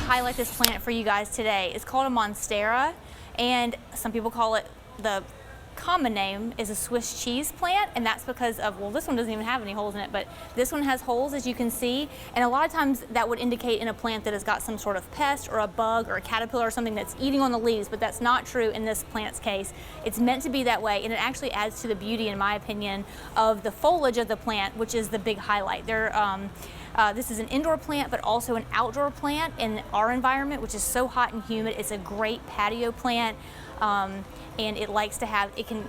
highlight this plant for you guys today. It's called a monstera, and some people call it, the common name is a Swiss cheese plant, and that's because of, well, this one doesn't even have any holes in it, but this one has holes, as you can see, and a lot of times that would indicate in a plant that has got some sort of pest or a bug or a caterpillar or something that's eating on the leaves, but that's not true in this plant's case. It's meant to be that way, and it actually adds to the beauty, in my opinion, of the foliage of the plant, which is the big highlight. This is an indoor plant, but also an outdoor plant in our environment, which is so hot and humid. It's a great patio plant, and it likes to have, it can,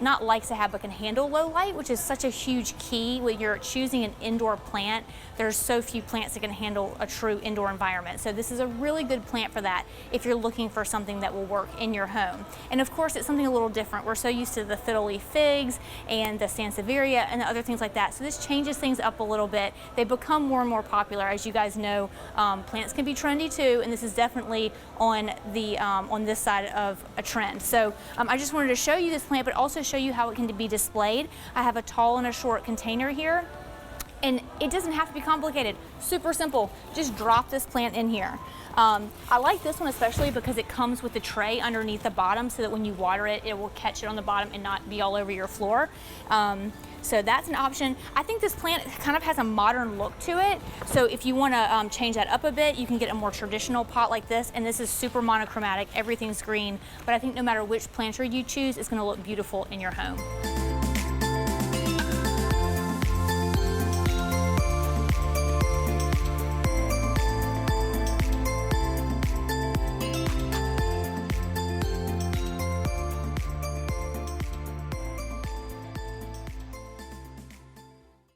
not likes to have, but can handle low light, which is such a huge key when you're choosing an indoor plant. There's so few plants that can handle a true indoor environment. So this is a really good plant for that if you're looking for something that will work in your home. And of course, it's something a little different. We're so used to the fiddle leaf figs and the sansevieria and the other things like that. So this changes things up a little bit. They become more and more popular. As you guys know, plants can be trendy too, and this is definitely on this side of a trend. So I just wanted to show you this plant, but also show you how it can be displayed. I have a tall and a short container here, and it doesn't have to be complicated. Super simple. Just drop this plant in here. I like this one especially because it comes with the tray underneath the bottom, so that when you water it, it will catch it on the bottom and not be all over your floor. So that's an option. I think this plant kind of has a modern look to it. So if you want to change that up a bit, you can get a more traditional pot like this. And this is super monochromatic. Everything's green. But I think no matter which planter you choose, it's going to look beautiful in your home.